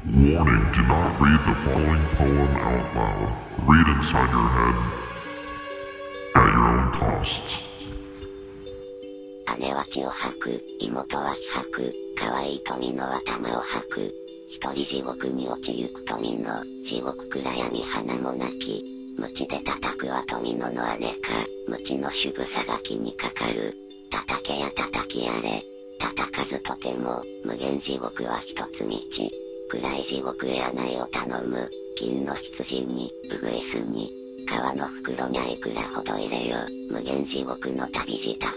Warning, do not read the following poem out loud. Read inside your head at your own costs. 姉は血を吐く、妹は気吐く、可愛い富野は玉を吐く。一人地獄に落ちゆく富野、地獄暗闇花もなき。無知で叩くは富野の姉か、無知の主婦さが気にかかる。叩けや叩きやれ、叩かずとても、無限地獄は一つ道。暗い地獄へ案内を頼む、金の羊に、ウグイスに、革の袋にゃいくらほど入れよ、無限地獄の旅支度。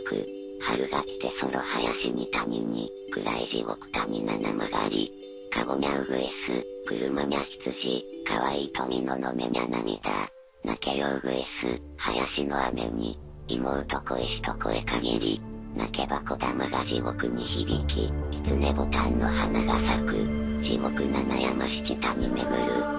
春が来てその林に谷に、暗い地獄谷七曲がり。カゴにゃウグイス、車にゃ羊、可愛い富野の目にゃ涙。泣けよウグイス、林の雨に、妹恋しと声限り。泣けば小玉が地獄に響き、狐ボタンの花が咲く。地獄七山七谷巡る、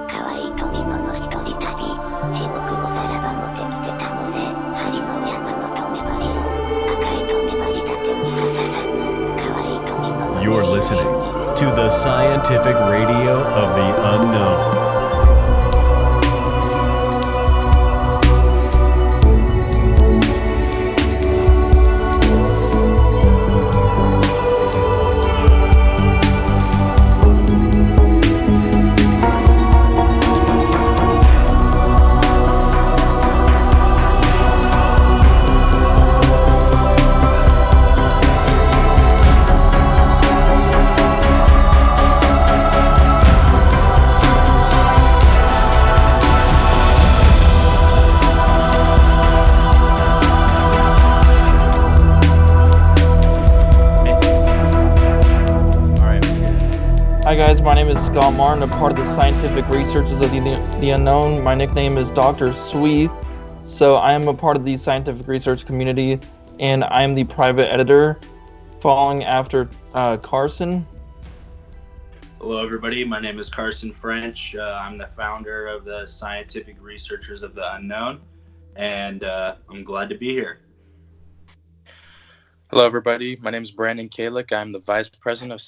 可愛い富野の一人旅。地獄ござらば持ってきてたもれ、針の山の留め針を、赤い留め針だけに刺さらぬ、可愛い富野の。You're listening to the Scientific Radio of the Unknown. Hi guys, my name is Scott Martin, a part of the Scientific Researchers of the Unknown. My nickname is Dr. Sweet. So I am a part of the scientific research community, and I am the private editor, following after Carson. Hello everybody, my name is Carson French. I'm the founder of the Scientific Researchers of the Unknown, and I'm glad to be here. Hello, everybody. My name is Brandon Kalick. I'm the Vice President of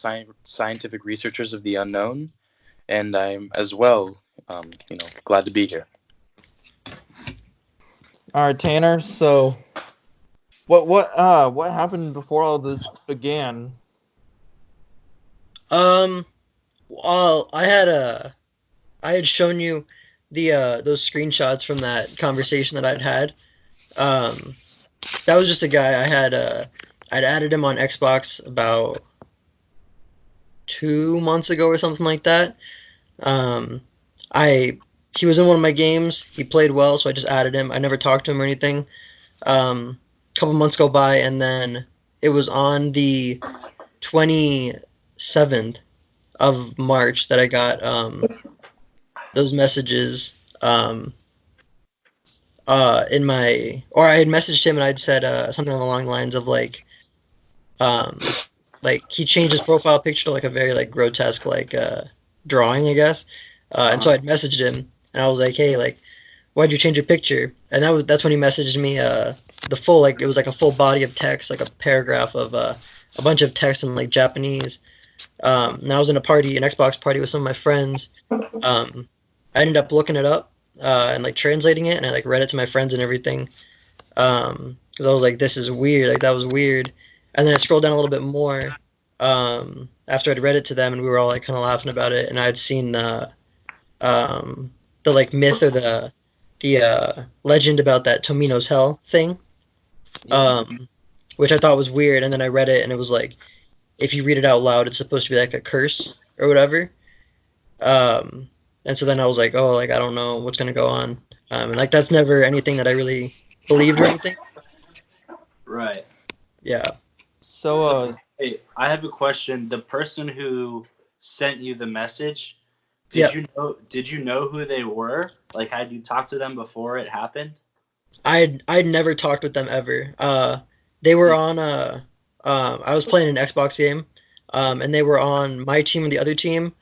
Scientific Researchers of the Unknown, and I'm as well, glad to be here. All right, Tanner. So, what happened before all this began? Well, I had shown you the those screenshots from that conversation that I'd had. That was just a guy I'd added him on Xbox about 2 months ago or something like that. He was in one of my games. He played well, so I just added him. I never talked to him or anything. A couple months go by, and then it was on the 27th of March that I got those messages. I had messaged him and I'd said something along the lines of like he changed his profile picture to like a very like grotesque like drawing, I guess. And so I'd messaged him and I was like, hey, like, why'd you change your picture? And that's when he messaged me the full, like, it was like a full body of text, like a paragraph of a bunch of text in like Japanese. And I was in an Xbox party with some of my friends. I ended up looking it up and like translating it, and I like read it to my friends and everything. Because I was like, this is weird. Like, that was weird. And then I scrolled down a little bit more after I'd read it to them, and we were all like kind of laughing about it. And I'd seen the like myth or the legend about that Tomino's hell thing, which I thought was weird. And then I read it, and it was like, if you read it out loud, it's supposed to be like a curse or whatever. And so then I was like, oh, like, I don't know what's gonna go on. And like, that's never anything that I really believed or anything. Right. Yeah. So, hey, I have a question. The person who sent you the message, did you know who they were? Like, had you talked to them before it happened? I'd never talked with them ever. They were on I was playing an Xbox game, and they were on my team and the other team,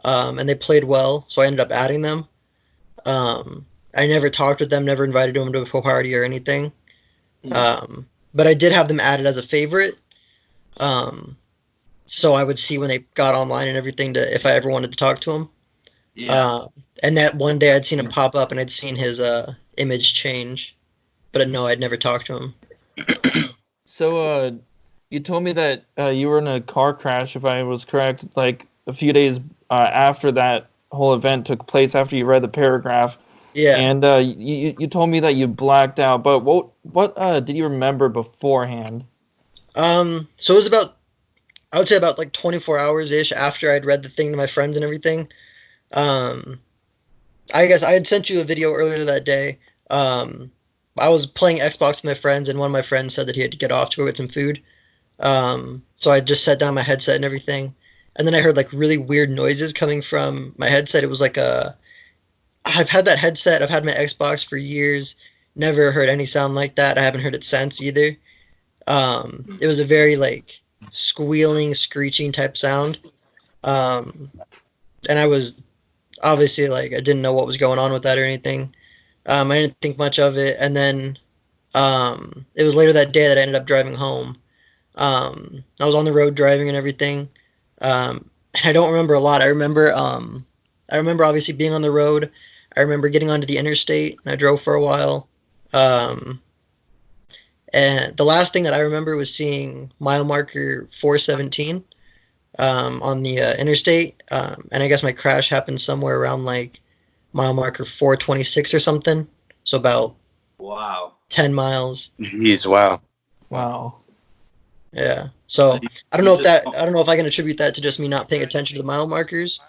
and they played well, so I ended up adding them. I never talked with them, never invited them to a party or anything. But I did have them added as a favorite. so I would see when they got online and everything to if I ever wanted to talk to him. Yeah. And that one day I'd seen him pop up and I'd seen his image change, but no, I'd never talked to him. So, you told me that you were in a car crash, if I was correct, like a few days after that whole event took place, after you read the paragraph. Yeah. And you told me that you blacked out, but what did you remember beforehand? So it was about, I would say about like 24 hours ish after I'd read the thing to my friends and everything. Um, I guess I had sent you a video earlier that day. I was playing Xbox with my friends, and one of my friends said that he had to get off to go get some food. So I just set down my headset and everything, and then I heard like really weird noises coming from my headset. It was like I've had that headset, I've had my Xbox for years, never heard any sound like that. I haven't heard it since either. It was a very like squealing, screeching type sound. Um, and I was obviously like I didn't know what was going on with that or anything. I didn't think much of it, and then it was later that day that I ended up driving home. I was on the road driving and everything. I don't remember a lot. I remember obviously being on the road. I remember getting onto the interstate and I drove for a while. Um, and the last thing that I remember was seeing mile marker 417 on the interstate. And I guess my crash happened somewhere around like mile marker 426 or something. So about Wow. 10 miles. Jeez, wow. Wow. Yeah. So You- I don't you know if just- that I don't know if I can attribute that to just me not paying attention to the mile markers.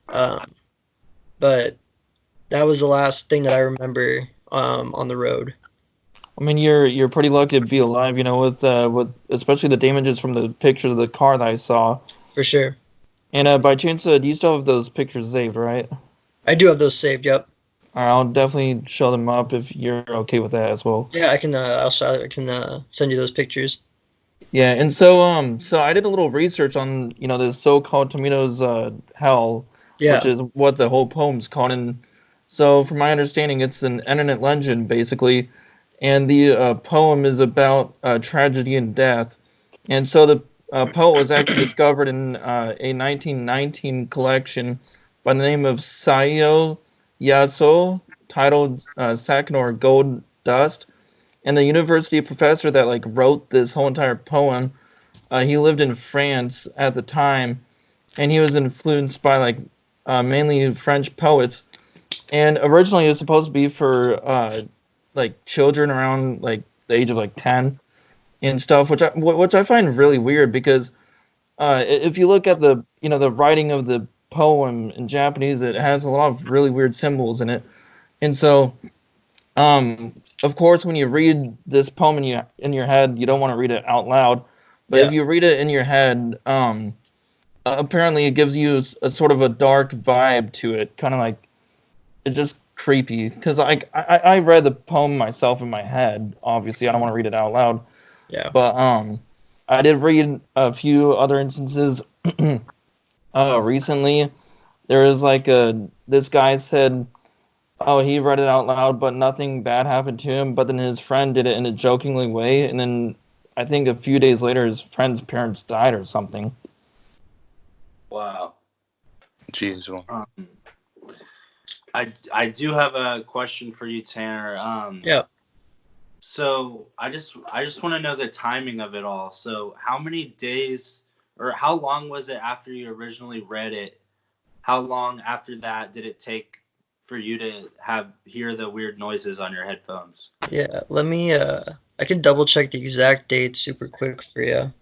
Um, but that was the last thing that I remember on the road. I mean, you're pretty lucky to be alive, with especially the damages from the picture of the car that I saw. For sure. And by chance, do you still have those pictures saved, right? I do have those saved. Yep. All right, I'll definitely show them up if you're okay with that as well. Yeah, I can. I can send you those pictures. Yeah, and so I did a little research on, this so-called Tomino's hell, which Yeah. is what the whole poem's called. And so, from my understanding, it's an internet legend, basically, and the poem is about tragedy and death. And so the poet was actually discovered in a 1919 collection by the name of Sayo Yaso, titled Sakanor Gold Dust. And the university professor that like wrote this whole entire poem, he lived in France at the time, and he was influenced by like mainly French poets. And originally it was supposed to be for like children around like the age of like 10 and stuff, which I find really weird because if you look at the writing of the poem in Japanese, it has a lot of really weird symbols in it, and so of course, when you read this poem in your head, you don't want to read it out loud. But if Yeah. you read it in your head, apparently it gives you a sort of a dark vibe to it, kind of like it's just creepy. Because I read the poem myself in my head. Obviously, I don't want to read it out loud. Yeah. But I did read a few other instances recently. There was like this guy said, oh, he read it out loud, but nothing bad happened to him. But then his friend did it in a jokingly way, and then I think a few days later, his friend's parents died or something. Wow. Jeez, well. I do have a question for you, Tanner. Yeah. So I just want to know the timing of it all. So how many days or how long was it after you originally read it? How long after that did it take for you to hear the weird noises on your headphones? Yeah. Let me. I can double check the exact date super quick for you.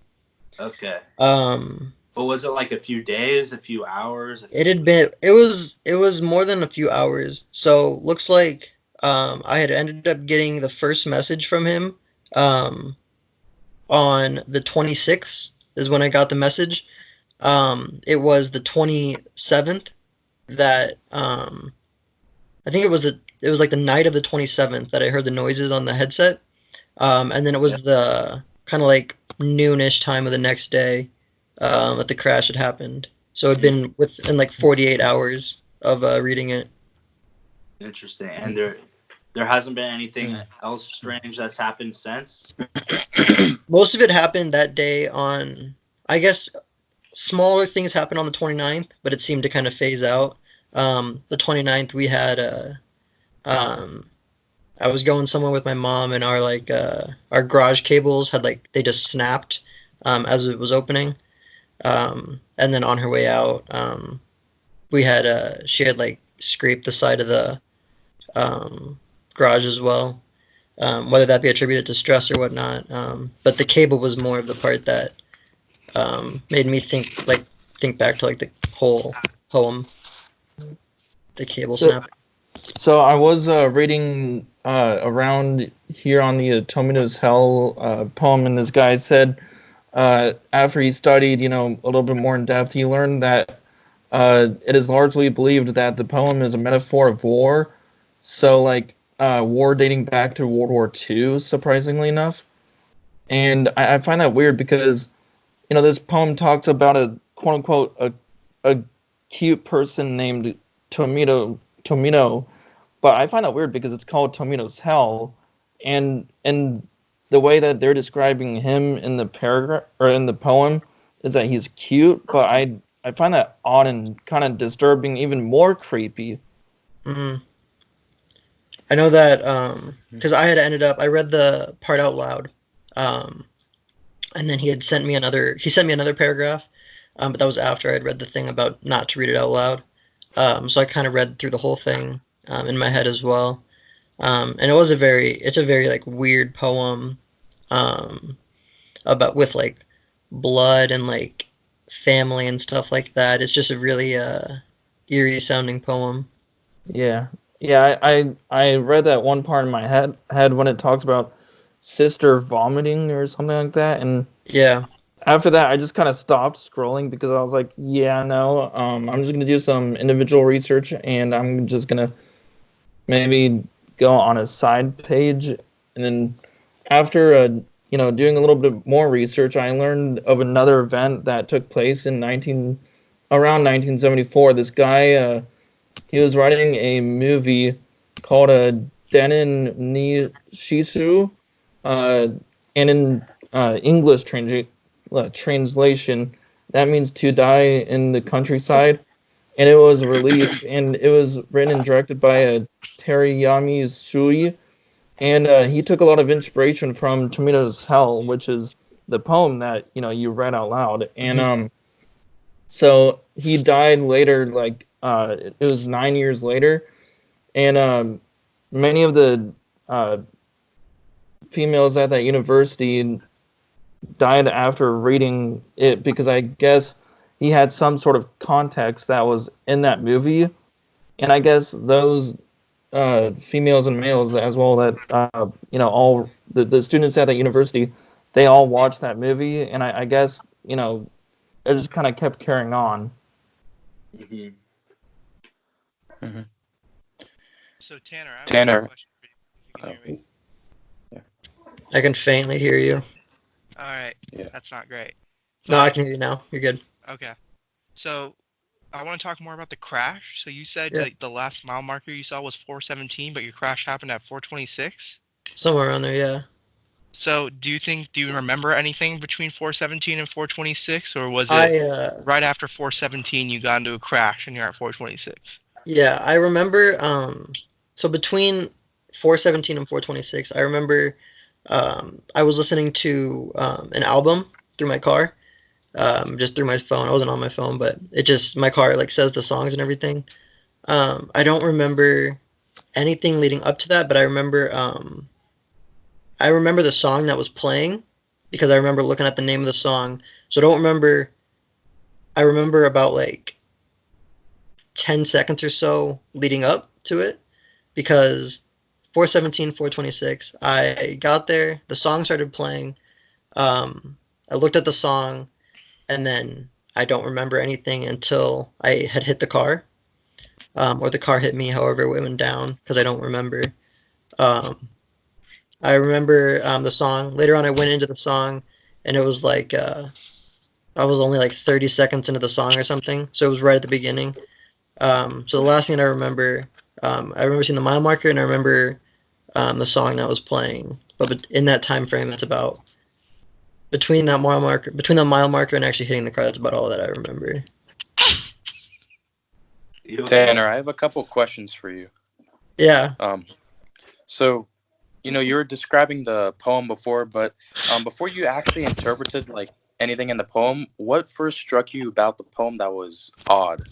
Okay. But was it like a few days, a few hours? it had been. It was more than a few hours. So looks like I had ended up getting the first message from him on the 26th is when I got the message. It was the 27th that I think it was like the night of the 27th that I heard the noises on the headset. And then it was the kind of like noonish time of the next day that the crash had happened. So it'd been within like 48 hours of reading it. Interesting. And there hasn't been anything else strange that's happened since? Most of it happened that day on, I guess, smaller things happened on the 29th, but it seemed to kind of phase out. The 29th, we had I was going somewhere with my mom, and our garage cables had they just snapped as it was opening. And then on her way out, we had she had scraped the side of the garage as well. Whether that be attributed to stress or whatnot. But the cable was more of the part that made me think back to the whole poem, the cable snap. So I was reading around here on the Tomino's Hell poem, and this guy said after he studied, a little bit more in depth, he learned that it is largely believed that the poem is a metaphor of war. So war dating back to World War II, surprisingly enough. And I find that weird because, this poem talks about a quote unquote a cute person named Tomino, but I find that weird because it's called Tomino's Hell, and the way that they're describing him in the paragraph or in the poem is that he's cute, but I find that odd and kind of disturbing, even more creepy. Mm-hmm. I know that because I read the part out loud, and then he sent me another paragraph, but that was after I'd read the thing about not to read it out loud. So I kind of read through the whole thing in my head as well, and it's a very weird poem, about with blood and family and stuff like that. It's just a really eerie sounding poem. Yeah. I read that one part in my head when it talks about sister vomiting or something like that, and yeah. After that, I just kind of stopped scrolling because I was like, yeah, no, I'm just gonna do some individual research, and I'm just gonna maybe go on a side page, and then after doing a little bit more research, I learned of another event that took place in around 1974. This guy, he was writing a movie called Denin ni Shisu, and in English translation, that means to die in the countryside. And it was released, and it was written and directed by Teriyami Sui. And he took a lot of inspiration from Tomino's Hell, which is the poem that you read out loud. And so he died later, it was 9 years later, and many of the females at that university died after reading it because I guess he had some sort of context that was in that movie, and I guess those females and males as well that all the students at that university, they all watched that movie, and I guess it just kind of kept carrying on. Mm-hmm. Mm-hmm. So Tanner, I have Tanner. a question for you. If you can hear me. I can faintly hear you. All right, Yeah. that's not great. No, I can hear you now. You're good. Okay, so I want to talk more about the crash. So you said the last mile marker you saw was 417, but your crash happened at 426? Somewhere around there, yeah. So do you remember anything between 417 and 426, or was it right after 417 you got into a crash and you're at 426? Yeah, I remember, so between 417 and 426, I remember I was listening to an album through my car, just through my phone. I wasn't on my phone, but my car says the songs and everything. I don't remember anything leading up to that, but I remember the song that was playing because I remember looking at the name of the song. So I remember about 10 seconds or so leading up to it because 417, 426, I got there, the song started playing, I looked at the song, and then I don't remember anything until I had hit the car, or the car hit me, however it went down, because I don't remember. I remember the song. Later on, I went into the song, and it was I was only 30 seconds into the song or something, so it was right at the beginning. So the last thing I remember seeing the mile marker, and I remember the song that was playing. But in that time frame, that's about between the mile marker and actually hitting the car, that's about all that I remember. Tanner, I have a couple questions for you. Yeah. So, you were describing the poem before, but before you actually interpreted like anything in the poem, what first struck you about the poem that was odd?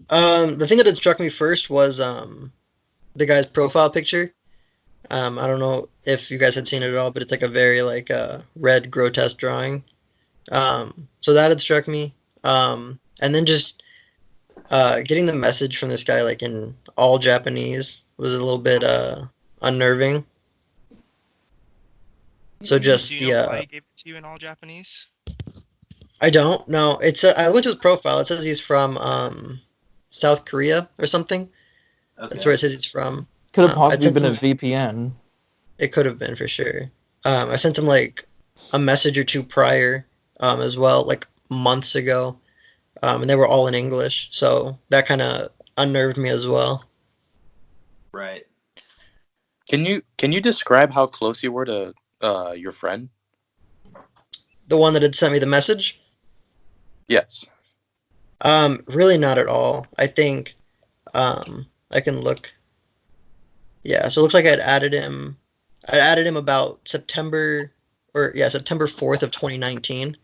The thing that had struck me first was the guy's profile picture. I don't know if you guys had seen it at all, but it's like a very like red grotesque drawing. So that had struck me. And then just getting the message from this guy like in all Japanese was a little bit unnerving. So just do you know why he gave it to you in all Japanese? I don't know. It's I went to his profile. It says he's from South Korea or something. Okay. That's where it says he's from. Could have possibly been a VPN. It could have been for sure. I sent him like a message or two prior as well, like months ago, and they were all in English. So that kind of unnerved me as well. Right. Can you describe how close you were to your friend? The one that had sent me the message? Yes. Really not at all. I think I can look. Yeah, so it looks like I added him about September 4th of 2019.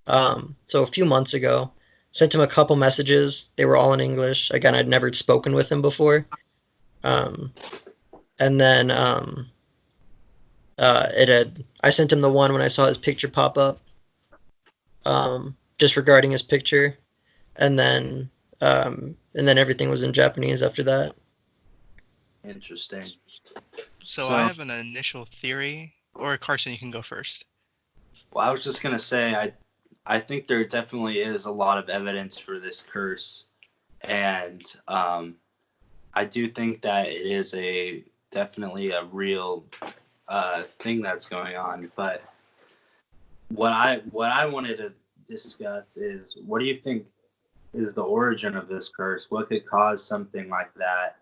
So a few months ago. Sent him a couple messages. They were all in English. Again, I'd never spoken with him before. And then I sent him the one when I saw his picture pop up. Just regarding his picture. And then everything was in Japanese after that. Interesting. So I have an initial theory, or Carson, you can go first. Well, I was just gonna say I think there definitely is a lot of evidence for this curse, and I do think that it is definitely a real thing that's going on. But what I wanted to discuss is, what do you think is the origin of this curse? What could cause something like that?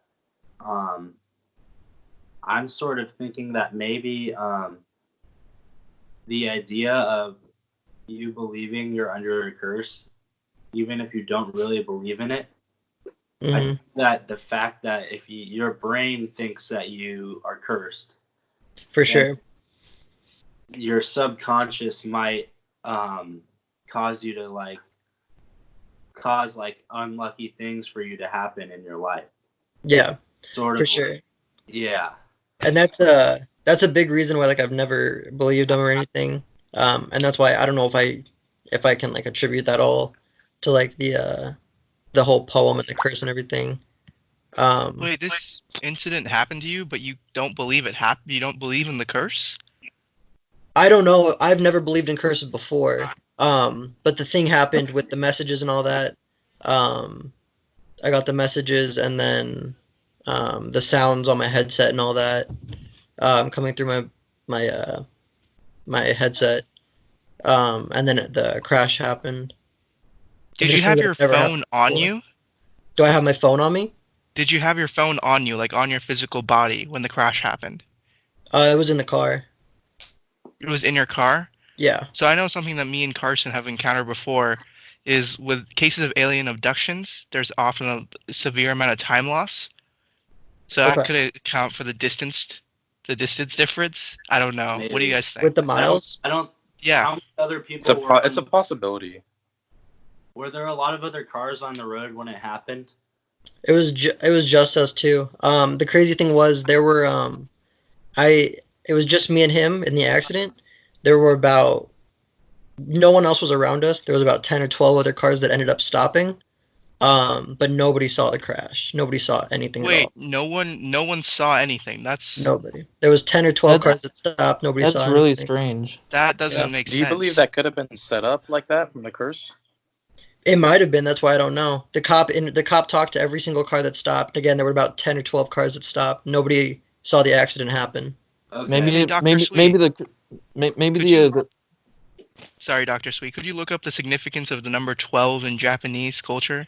I'm sort of thinking that maybe the idea of you believing you're under a curse, even if you don't really believe in it, Mm-hmm. I think that the fact that if your brain thinks that you are cursed, for sure, your subconscious might cause you to cause unlucky things for you to happen in your life. Yeah, sort of for sure. Yeah. And that's a big reason why I've never believed him or anything. And that's why I don't know if I can attribute that all to the whole poem and the curse and everything. Wait, this incident happened to you, but you don't believe it happened? You don't believe in the curse? I don't know. I've never believed in curses before. But the thing happened with the messages and all that. I got the messages and then the sounds on my headset and all that coming through my headset. And then the crash happened. Did you have your phone on you? Do I have my phone on me? Did you have your phone on you, like on your physical body when the crash happened? It was in the car. It was in your car? Yeah. So I know something that me and Carson have encountered before is with cases of alien abductions, there's often a severe amount of time loss. So that could account for the distance difference. I don't know. Maybe. What do you guys think? With the miles? I don't. Yeah. How many other people? It's a possibility. Were there a lot of other cars on the road when it happened? It was just us two. The crazy thing was there were it was just me and him in the accident. There were no one else was around us. There was about 10 or 12 other cars that ended up stopping. But nobody saw the crash. Nobody saw anything at all. No one saw anything. That's nobody. There was 10 or 12 cars that stopped. Nobody saw anything. That's really strange. That doesn't make sense. Do you believe that could have been set up like that from the curse? It might have been. That's why I don't know. The cop talked to every single car that stopped. Again, there were about 10 or 12 cars that stopped. Nobody saw the accident happen. Okay. Sorry, Dr. Sweet. Could you look up the significance of the number 12 in Japanese culture?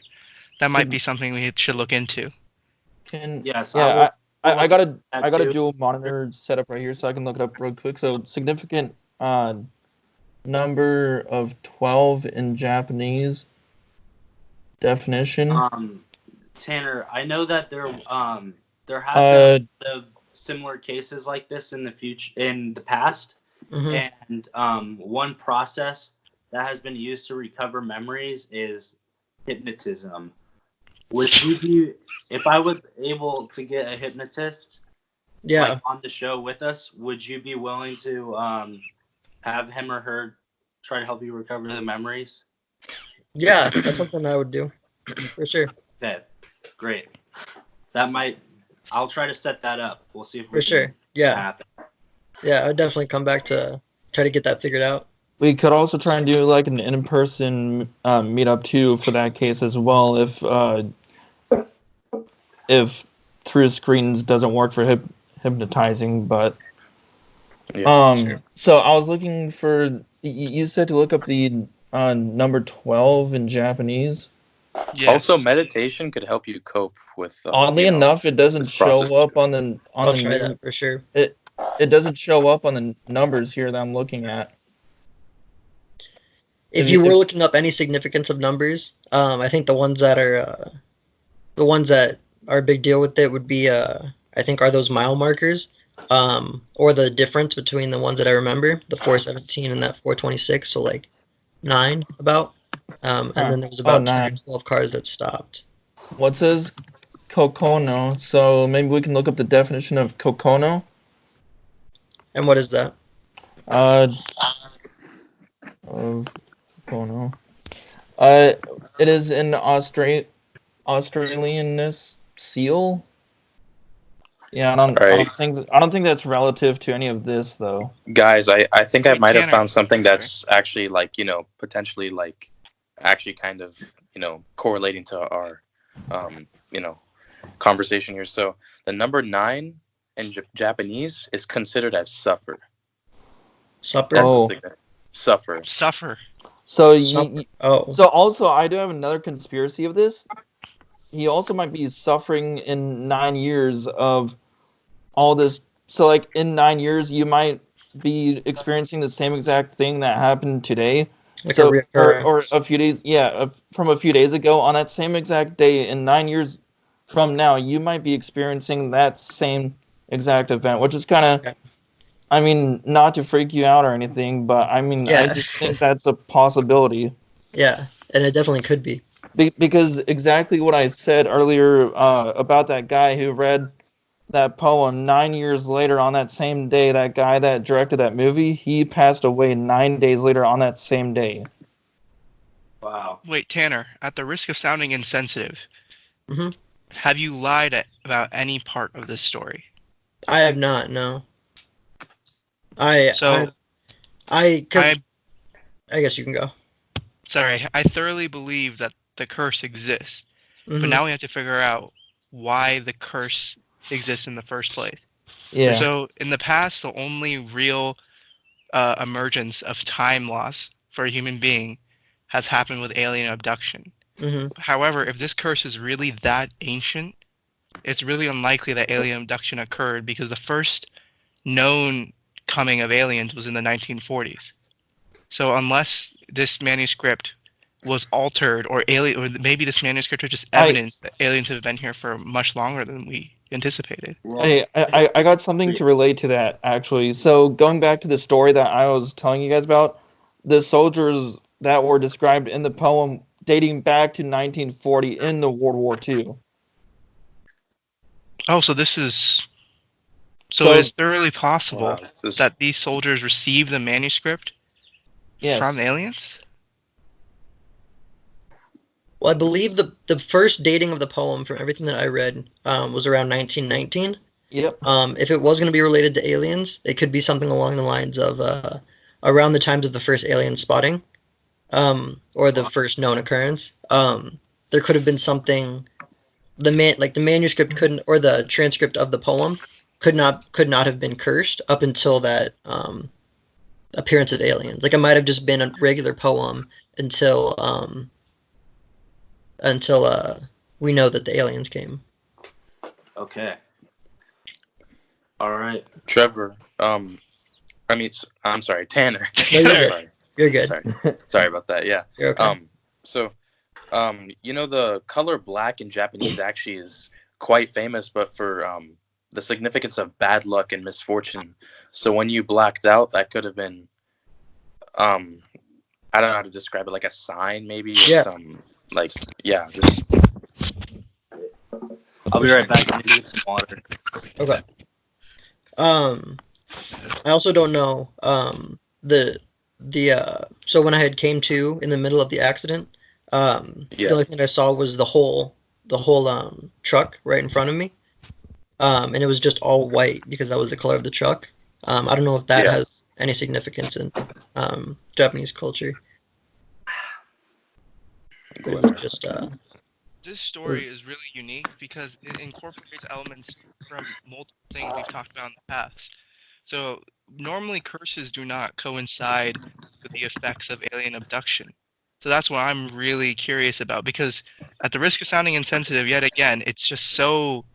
That might be something we should look into. Yes. Yeah, I got a dual monitor set up right here, so I can look it up real quick. So significant number of 12 in Japanese definition? Tanner, I know that there have been a lot of similar cases like this in the past, and one process that has been used to recover memories is hypnotism. Would you be, if I was able to get a hypnotist, like on the show with us, would you be willing to have him or her try to help you recover the memories? Yeah, that's something I would do for sure. Okay, great. I'll try to set that up. We'll see if we For sure. Yeah. happen. Yeah, I'd definitely come back to try to get that figured out. We could also try and do like an in-person meetup too for that case as well. If through screens doesn't work for hypnotizing, but Sure. So I was looking for. You said to look up the number 12 in Japanese. Yes. Also, meditation could help you cope with. Oddly enough, it doesn't show up on the I'll try that for sure. It doesn't show up on the numbers here that I'm looking at. If you were looking up any significance of numbers, I think the ones that are a big deal with it would be I think are those mile markers, or the difference between the ones that I remember, the 417 and that 426, so like 9 about, and then there was about 10 or 12 cars that stopped. What says kokono? So maybe we can look up the definition of kokono. And what is that? Kokono. It is an Australianness seal. Yeah, I don't think that's relative to any of this though. Guys, I think I might have found something that's actually like, potentially like actually kind of, correlating to our conversation here. So the number 9 in Japanese is considered as suffer. Supper? Suffer. So so also I do have another conspiracy of this. He also might be suffering in 9 years of all this. So like in 9 years you might be experiencing the same exact thing that happened today. Like so or a few days, from a few days ago on that same exact day in 9 years from now, you might be experiencing that same exact event, which is kind of, I mean, not to freak you out or anything, but I mean, I just think that's a possibility. Yeah, and it definitely could be. Because exactly what I said earlier about that guy who read that poem 9 years later on that same day, that guy that directed that movie, he passed away 9 days later on that same day. Wow. Wait, Tanner, at the risk of sounding insensitive, have you lied about any part of this story? I have not, no. I guess you can go. Sorry, I thoroughly believe that the curse exists, but now we have to figure out why the curse exists in the first place. Yeah. So in the past, the only real emergence of time loss for a human being has happened with alien abduction. However, if this curse is really that ancient, it's really unlikely that alien abduction occurred because the first known coming of aliens was in the 1940s. So unless this manuscript was altered, or maybe this manuscript is just evidence that aliens have been here for much longer than we anticipated. Hey, I got something to relate to that, actually. So going back to the story that I was telling you guys about, the soldiers that were described in the poem dating back to 1940 in the World War II. Oh, so this is... So it's thoroughly possible that these soldiers received the manuscript from aliens? Well, I believe the first dating of the poem, from everything that I read, was around 1919. Yep. If it was going to be related to aliens, it could be something along the lines of around the times of the first alien spotting, or the first known occurrence. There could have been something. The manuscript couldn't, or the transcript of the poem could not have been cursed up until that appearance of aliens. Like, it might have just been a regular poem until we know that the aliens came. Okay. All right. Trevor, I'm sorry, Tanner. No, you're good. Sorry. You're good. Sorry about that. Yeah. You're okay. The color black in Japanese actually is quite famous, but for the significance of bad luck and misfortune. So when you blacked out, that could have been, I don't know how to describe it, like a sign maybe. Yeah. Just. I'll be right back. I need to get some water. Okay. I also don't know so when I had came to in the middle of the accident, the only thing I saw was the whole truck right in front of me, and it was just all white because that was the color of the truck. I don't know if that has any significance in Japanese culture. But it was just This story is really unique because it incorporates elements from multiple things we've talked about in the past. So normally curses do not coincide with the effects of alien abduction. So that's what I'm really curious about, because at the risk of sounding insensitive yet again, it's just so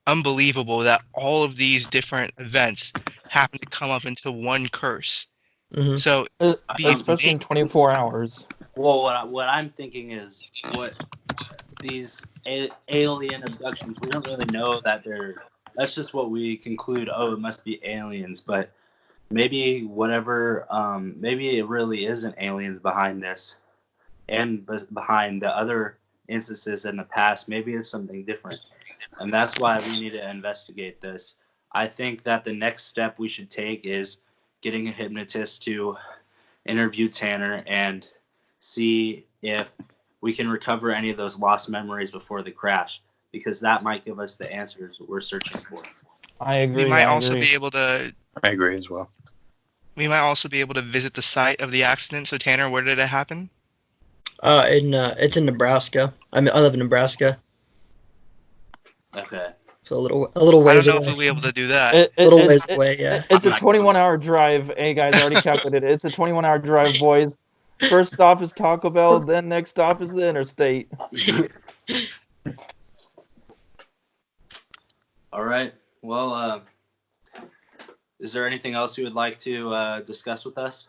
unbelievable that all of these different events happen to come up into one curse. Mhm. So especially in 24 hours. Well, what I'm thinking is what these alien abductions, we don't really know that that's just what we conclude. Oh, it must be aliens, but maybe maybe it really isn't aliens behind this, and behind the other instances in the past. Maybe it's something different, and that's why we need to investigate this. I think that the next step we should take is getting a hypnotist to interview Tanner and see if we can recover any of those lost memories before the crash, because that might give us the answers we're searching for. I agree. We might also be able to. I agree as well. We might also be able to visit the site of the accident. So Tanner, where did it happen? It's in Nebraska. I live in Nebraska. Okay. So a little ways I don't know away. if we'll be able to do that. A little ways away, yeah. It's a 21-hour drive. Hey guys, I already calculated it. It's a 21-hour drive, boys. First stop is Taco Bell, then next stop is the interstate. All right. Well, is there anything else you would like to discuss with us?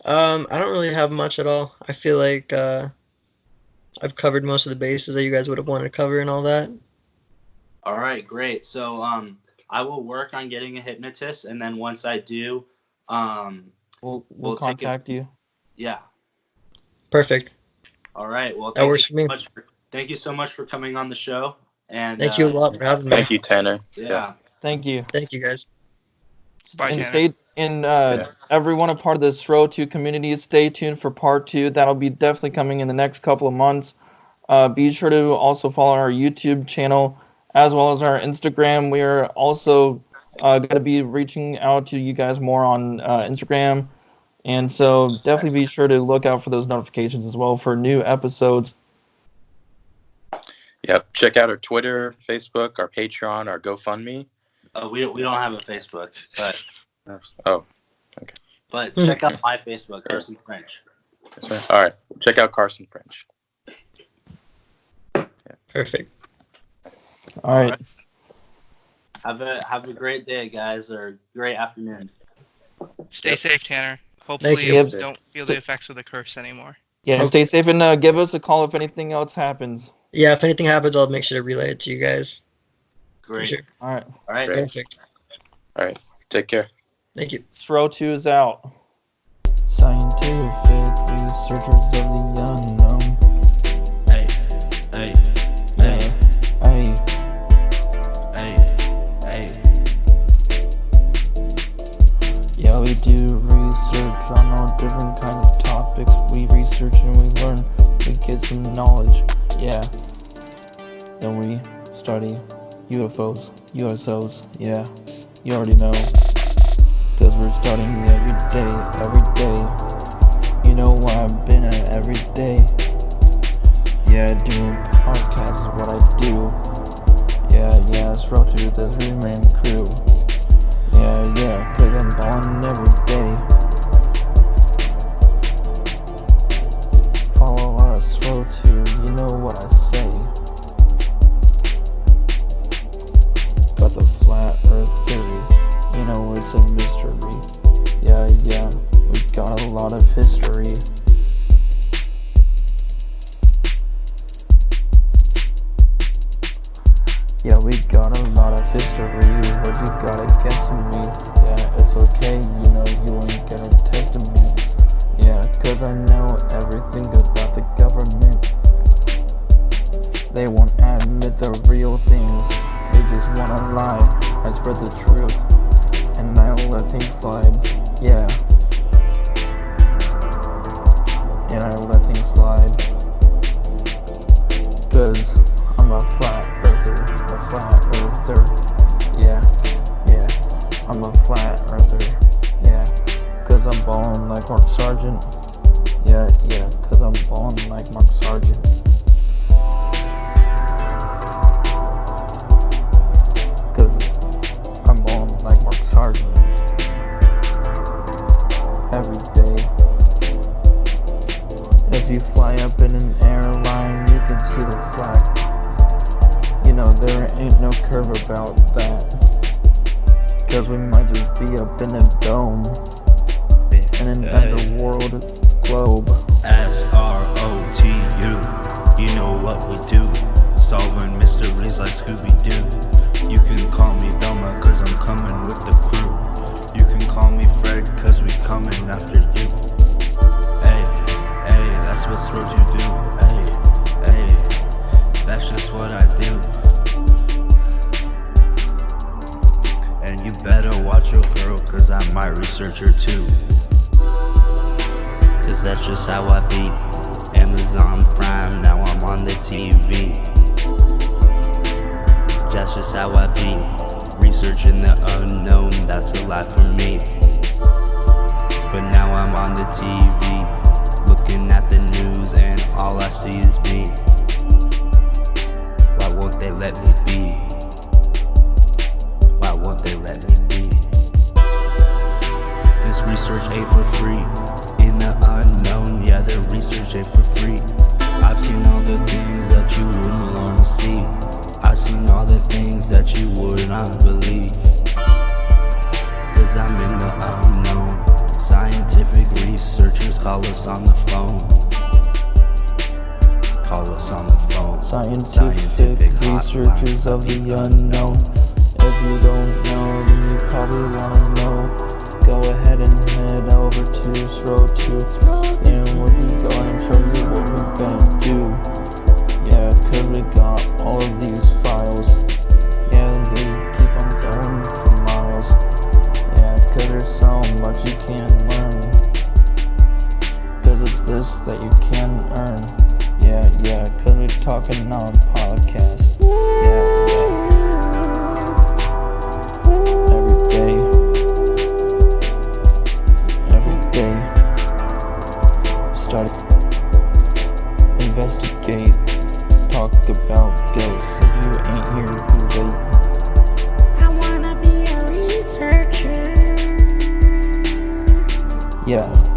I don't really have much at all. I feel like I've covered most of the bases that you guys would have wanted to cover and all that. All right, great. So I will work on getting a hypnotist, and then once I do, we'll contact you. Yeah. Perfect. All right. Well, that works for me. Thank you so much for coming on the show. And thank you a lot for having me. Thank you, Tanner. Yeah. Thank you. Thank you, guys. Bye, and everyone a part of the SROTU community, stay tuned for part 2. That'll be definitely coming in the next couple of months. Be sure to also follow our YouTube channel as well as our Instagram. We are also going to be reaching out to you guys more on Instagram. And so definitely be sure to look out for those notifications as well for new episodes. Yep. Check out our Twitter, Facebook, our Patreon, our GoFundMe. We don't have a Facebook, but okay. But check out my Facebook, Carson French. That's right. All right. Check out Carson French. Yeah. Perfect. All right. Have a great day, guys, or great afternoon. Stay safe, Tanner. Hopefully you don't feel the effects of the curse anymore. Yeah, stay safe and give us a call if anything else happens. Yeah, if anything happens, I'll make sure to relay it to you guys. Great. Sure. All right. Perfect. All right. Take care. Thank you. SROTU is out. Scientific researchers of the unknown. Hey, hey, hey, hey, hey. Yeah, we do research on all different kinds of topics. We research and we learn. We get some knowledge. Yeah. Then we study UFOs, USOs. Yeah, you already know. Because we're studying every day. You know what I've been at every day. Yeah, doing podcasts is what I do. Yeah, SROTU, the 3-man crew. Yeah, cause I'm balling every day. Follow us, SROTU, you know what I say. Got the flat earth theory, you know it's a mystery. Yeah, we got a lot of history, what you got against me? Yeah, it's okay, you know you ain't gonna test me. Yeah, cause I know everything about the government. They won't admit the real things, they just wanna lie. I spread the truth, and I let things slide. Yeah, and I let things slide. Cause I'm a flat earther, yeah, I'm a flat earther, yeah, cause I'm ballin' like Mark Sargent, yeah, cause I'm ballin' like Mark Sargent. Cause I'm ballin' like Mark Sargent, every day. If you fly up in an airline, you can see the flag. You know, there ain't no curve about that. Cause we might just be up in a dome, in an underworld globe. SROTU, you know what we do, solving mysteries like Scooby-Doo. You can call me Velma cause I'm coming with the crew. You can call me Fred cause we coming after you. Hey, that's what SROTU do. Hey, that's just what I do. And you better watch your girl cause I might research her too. Cause that's just how I be. Amazon Prime, now I'm on the TV. That's just how I be. Researching the unknown, that's a life for me. But now I'm on the TV, looking at the news and all I see is me. Why won't they let me be? Why won't they let me be? This research ain't for free. In the unknown, yeah, the research ain't for free. I've seen all the things that you wouldn't wanna see. I've seen all the things that you would not believe. Cause I'm in the unknown. Scientific researchers call us on the phone. Call us on the phone. Scientific researchers of the unknown. If you don't know, then you probably wanna know. Go ahead and head over to SROTU, and we'll be going and show you what we're gonna do. Yeah, cause we got all of these files. Yeah, they keep on going for miles. Yeah, cause there's so much you can learn. Cause it's this that you can earn. Yeah, cause we're talking on podcasts. Yeah. Investigate, talk about ghosts. If you ain't here, you late. I wanna be a researcher. Yeah.